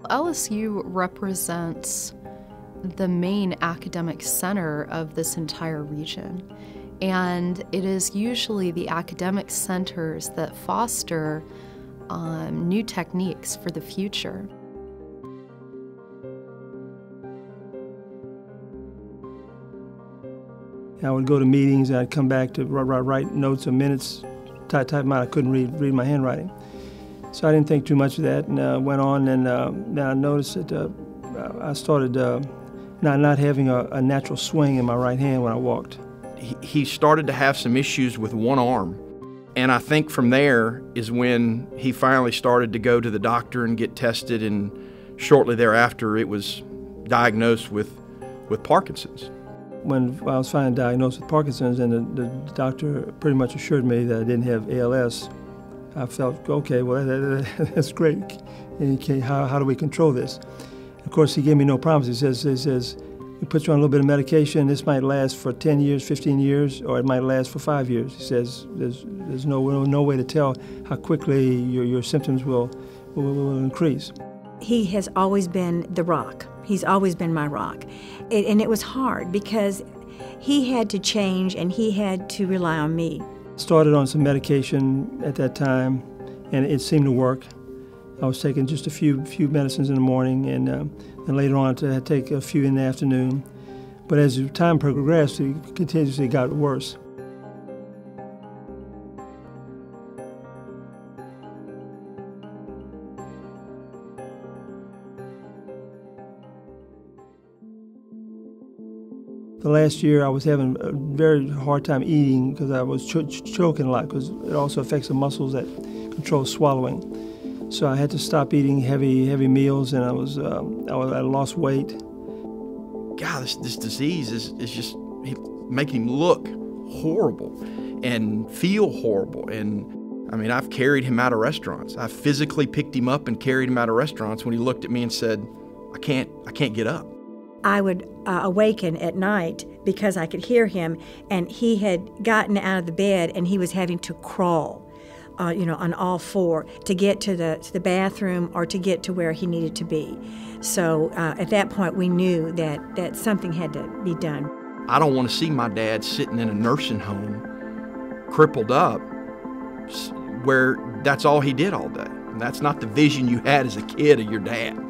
LSU represents the main academic center of this entire region, and it is usually the academic centers that foster new techniques for the future. I would go to meetings and I'd come back to write notes or minutes, type them out. I couldn't read my handwriting. So I didn't think too much of that, and went on, and then I noticed that I started not having a natural swing in my right hand when I walked. He started to have some issues with one arm, and I think from there is when he finally started to go to the doctor and get tested, and shortly thereafter it was diagnosed with Parkinson's. When I was finally diagnosed with Parkinson's, and the doctor pretty much assured me that I didn't have ALS, I felt, okay, well, that's great. And how do we control this? Of course, he gave me no promise. He says, we put you on a little bit of medication. This might last for 10 years, 15 years, or it might last for 5 years. He says, there's no way to tell how quickly your symptoms will increase. He has always been the rock. He's always been my rock. And it was hard because he had to change and he had to rely on me. Started on some medication at that time, and it seemed to work. I was taking just a few medicines in the morning, and later on I had to take a few in the afternoon. But as time progressed, it continuously got worse. The last year I was having a very hard time eating because I was choking a lot, because it also affects the muscles that control swallowing. So I had to stop eating heavy meals, and I lost weight. God, this disease is just making him look horrible and feel horrible. And I mean, I've carried him out of restaurants. I physically picked him up and carried him out of restaurants when he looked at me and said, I can't get up. I would awaken at night because I could hear him, and he had gotten out of the bed and he was having to crawl, on all four to get to the bathroom or to get to where he needed to be. So at that point we knew that something had to be done. I don't want to see my dad sitting in a nursing home, crippled up, where that's all he did all day. And that's not the vision you had as a kid of your dad.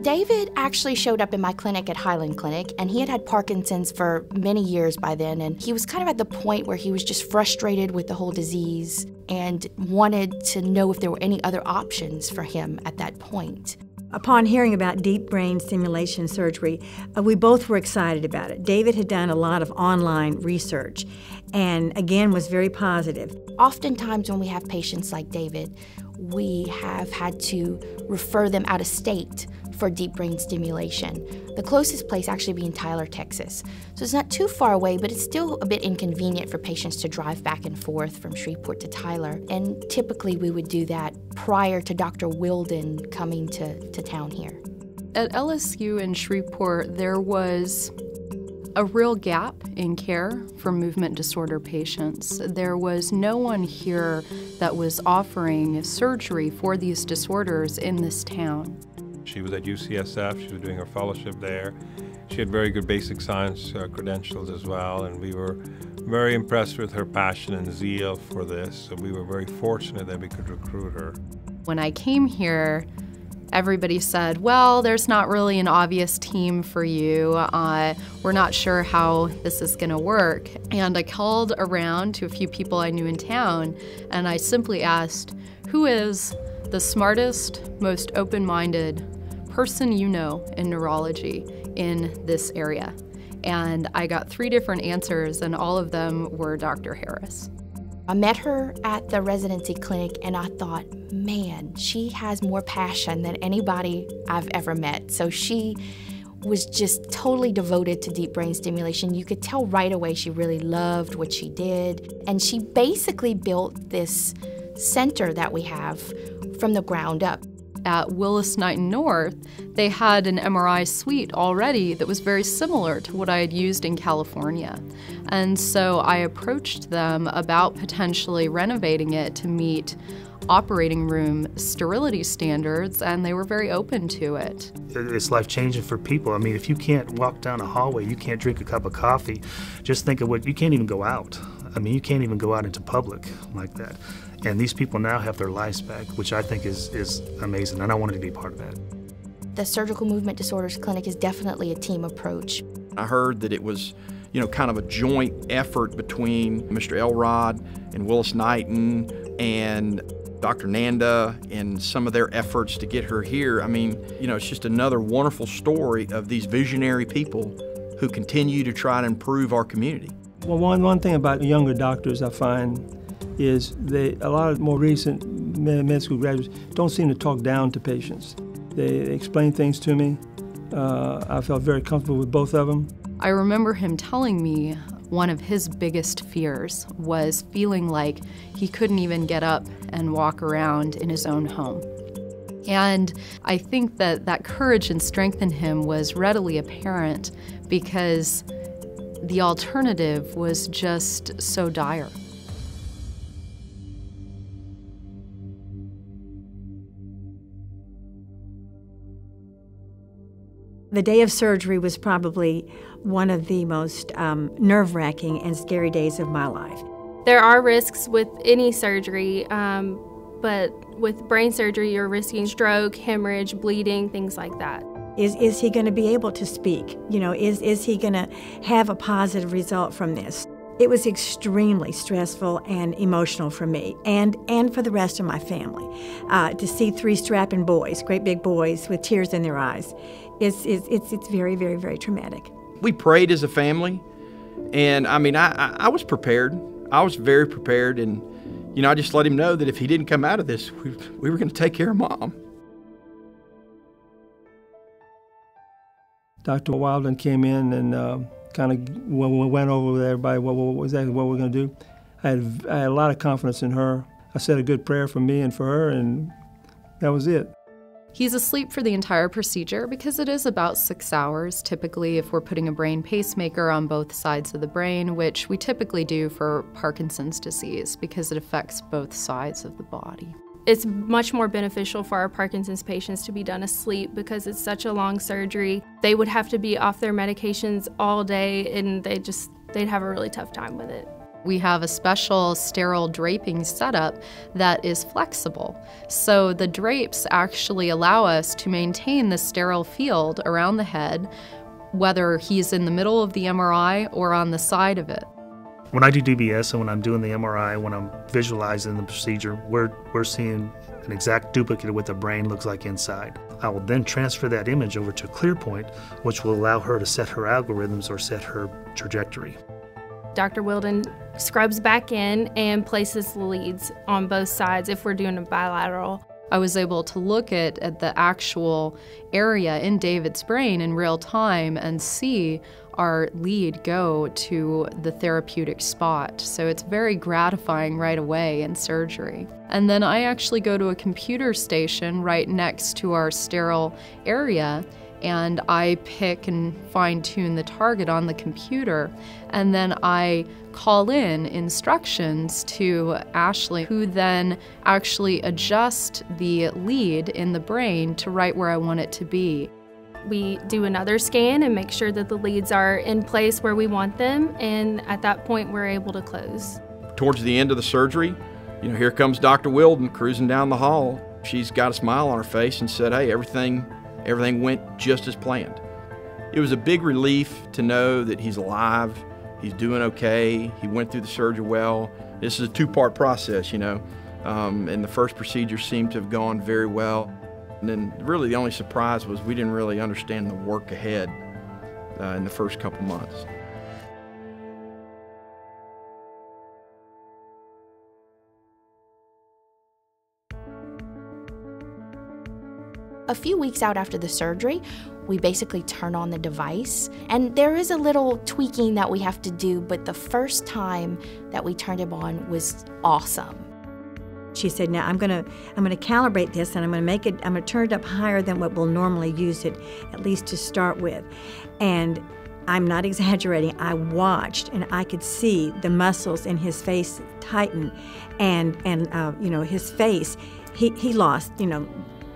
David actually showed up in my clinic at Highland Clinic, and he had had Parkinson's for many years by then, and he was kind of at the point where he was just frustrated with the whole disease and wanted to know if there were any other options for him at that point. Upon hearing about deep brain stimulation surgery, we both were excited about it. David had done a lot of online research and, again, was very positive. Oftentimes when we have patients like David, we have had to refer them out of state for deep brain stimulation. The closest place actually being Tyler, Texas. So it's not too far away, but it's still a bit inconvenient for patients to drive back and forth from Shreveport to Tyler. And typically we would do that prior to Dr. Wilden coming to town here. At LSU in Shreveport, there was a real gap in care for movement disorder patients. There was no one here that was offering surgery for these disorders in this town. She was at UCSF, she was doing her fellowship there. She had very good basic science credentials as well, and we were very impressed with her passion and zeal for this, so we were very fortunate that we could recruit her. When I came here, everybody said, well, there's not really an obvious team for you. We're not sure how this is going to work. And I called around to a few people I knew in town, and I simply asked, who is the smartest, most open-minded person you know in neurology in this area? And I got 3 different answers, and all of them were Dr. Harris. I met her at the residency clinic, and I thought, man, she has more passion than anybody I've ever met. So she was just totally devoted to deep brain stimulation. You could tell right away she really loved what she did. And she basically built this center that we have from the ground up. At Willis Knighton North, they had an MRI suite already that was very similar to what I had used in California. And so I approached them about potentially renovating it to meet operating room sterility standards, and they were very open to it. It's life-changing for people. I mean, if you can't walk down a hallway, you can't drink a cup of coffee, just think of what, you can't even go out. I mean, you can't even go out into public like that. And these people now have their lives back, which I think is amazing, and I wanted to be part of that. The Surgical Movement Disorders Clinic is definitely a team approach. I heard that it was, kind of a joint effort between Mr. Elrod and Willis Knighton and Dr. Nanda and some of their efforts to get her here. I mean, it's just another wonderful story of these visionary people who continue to try to improve our community. Well, one thing about younger doctors I find is a lot of more recent med school graduates don't seem to talk down to patients. They explain things to me. I felt very comfortable with both of them. I remember him telling me one of his biggest fears was feeling like he couldn't even get up and walk around in his own home. And I think that courage and strength in him was readily apparent because the alternative was just so dire. The day of surgery was probably one of the most nerve-wracking and scary days of my life. There are risks with any surgery, but with brain surgery, you're risking stroke, hemorrhage, bleeding, things like that. Is he going to be able to speak? Is he going to have a positive result from this? It was extremely stressful and emotional for me and for the rest of my family. To see three strapping boys, great big boys with tears in their eyes, it's very, very, very traumatic. We prayed as a family, and I was prepared. I was very prepared, and I just let him know that if he didn't come out of this, we were going to take care of Mom. Dr. Wilden came in and kind of went over with everybody what we're going to do. I had a lot of confidence in her. I said a good prayer for me and for her, and that was it. He's asleep for the entire procedure because it is about 6 hours, typically, if we're putting a brain pacemaker on both sides of the brain, which we typically do for Parkinson's disease because it affects both sides of the body. It's much more beneficial for our Parkinson's patients to be done asleep because it's such a long surgery. They would have to be off their medications all day, and they'd have a really tough time with it. We have a special sterile draping setup that is flexible. So the drapes actually allow us to maintain the sterile field around the head, whether he's in the middle of the MRI or on the side of it. When I do DBS and when I'm doing the MRI, when I'm visualizing the procedure, we're seeing an exact duplicate of what the brain looks like inside. I will then transfer that image over to ClearPoint, which will allow her to set her algorithms or set her trajectory. Dr. Wilden scrubs back in and places the leads on both sides if we're doing a bilateral. I was able to look at the actual area in David's brain in real time and see our lead go to the therapeutic spot. So it's very gratifying right away in surgery. And then I actually go to a computer station right next to our sterile area, and I pick and fine-tune the target on the computer, and then I call in instructions to Ashley, who then actually adjusts the lead in the brain to right where I want it to be. We do another scan and make sure that the leads are in place where we want them, and at that point we're able to close. Towards the end of the surgery, here comes Dr. Wilden cruising down the hall. She's got a smile on her face and said, "Hey, everything went just as planned." It was a big relief to know that he's alive, he's doing okay, he went through the surgery well. This is a two-part process, and the first procedure seemed to have gone very well. And then really the only surprise was we didn't really understand the work ahead in the first couple months. A few weeks out after the surgery, We basically turn on the device, and there is a little tweaking that we have to do, but the first time that we turned it on was awesome. She said, now I'm gonna calibrate this, and I'm gonna turn it up higher than what we'll normally use it, at least to start with. And I'm not exaggerating. I watched, and I could see the muscles in his face tighten, and his face, he lost,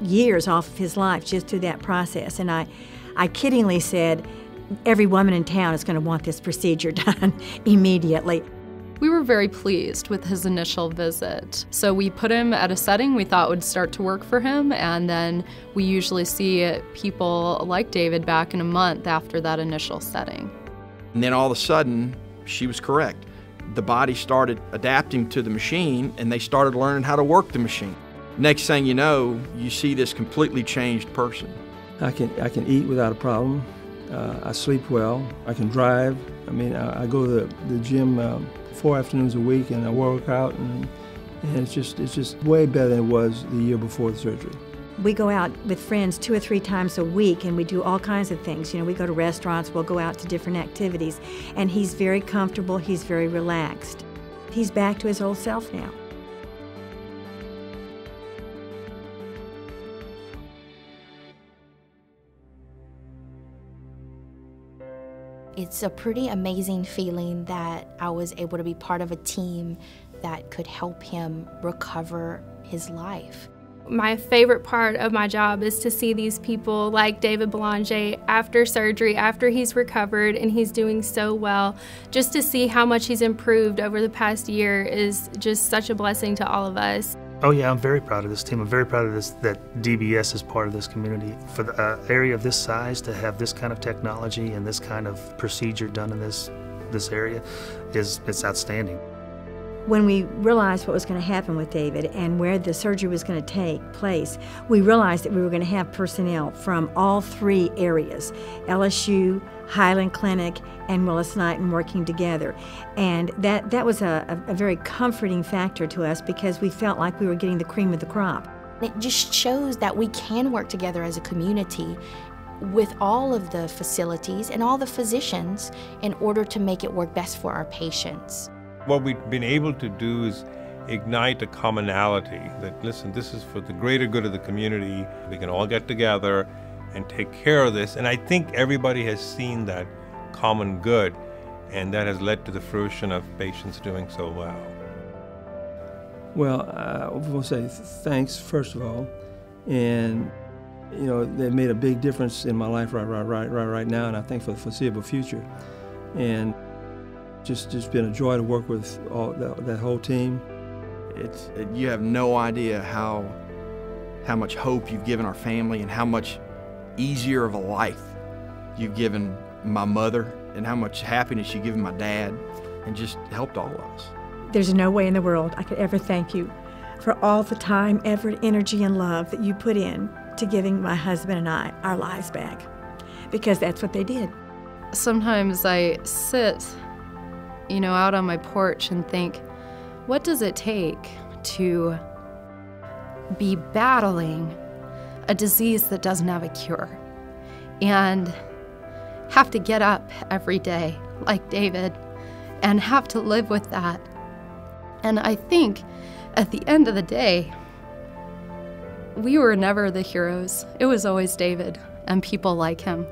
years off of his life just through that process. And I kiddingly said, every woman in town is going to want this procedure done immediately. We were very pleased with his initial visit. So we put him at a setting we thought would start to work for him, and then we usually see people like David back in a month after that initial setting. And then all of a sudden, she was correct. The body started adapting to the machine, and they started learning how to work the machine. Next thing you know, you see this completely changed person. I can eat without a problem. I sleep well. I can drive. I mean, I go to the gym 4 afternoons a week, and I work out, and it's just way better than it was the year before the surgery. We go out with friends 2 or 3 times a week, and we do all kinds of things. We go to restaurants, we'll go out to different activities, and he's very comfortable, he's very relaxed. He's back to his old self now. It's a pretty amazing feeling that I was able to be part of a team that could help him recover his life. My favorite part of my job is to see these people like David Belanger after surgery, after he's recovered and he's doing so well. Just to see how much he's improved over the past year is just such a blessing to all of us. Oh yeah, I'm very proud of this team. I'm very proud of that DBS is part of this community. For the area of this size to have this kind of technology and this kind of procedure done in this area it's outstanding. When we realized what was going to happen with David and where the surgery was going to take place, we realized that we were going to have personnel from all 3 areas, LSU, Highland Clinic, and Willis-Knighton working together. And that was a very comforting factor to us because we felt like we were getting the cream of the crop. It just shows that we can work together as a community with all of the facilities and all the physicians in order to make it work best for our patients. What we've been able to do is ignite a commonality that, listen, this is for the greater good of the community. We can all get together and take care of this. And I think everybody has seen that common good, and that has led to the fruition of patients doing so well. Well, I will say thanks, first of all. And, they made a big difference in my life right now, and I think for the foreseeable future. And just been a joy to work with all that whole team. You have no idea how much hope you've given our family and how much easier of a life you've given my mother and how much happiness you've given my dad and just helped all of us. There's no way in the world I could ever thank you for all the time, effort, energy, and love that you put in to giving my husband and I our lives back, because that's what they did. Sometimes I sit out on my porch and think, what does it take to be battling a disease that doesn't have a cure and have to get up every day like David and have to live with that? And I think at the end of the day, we were never the heroes. It was always David and people like him.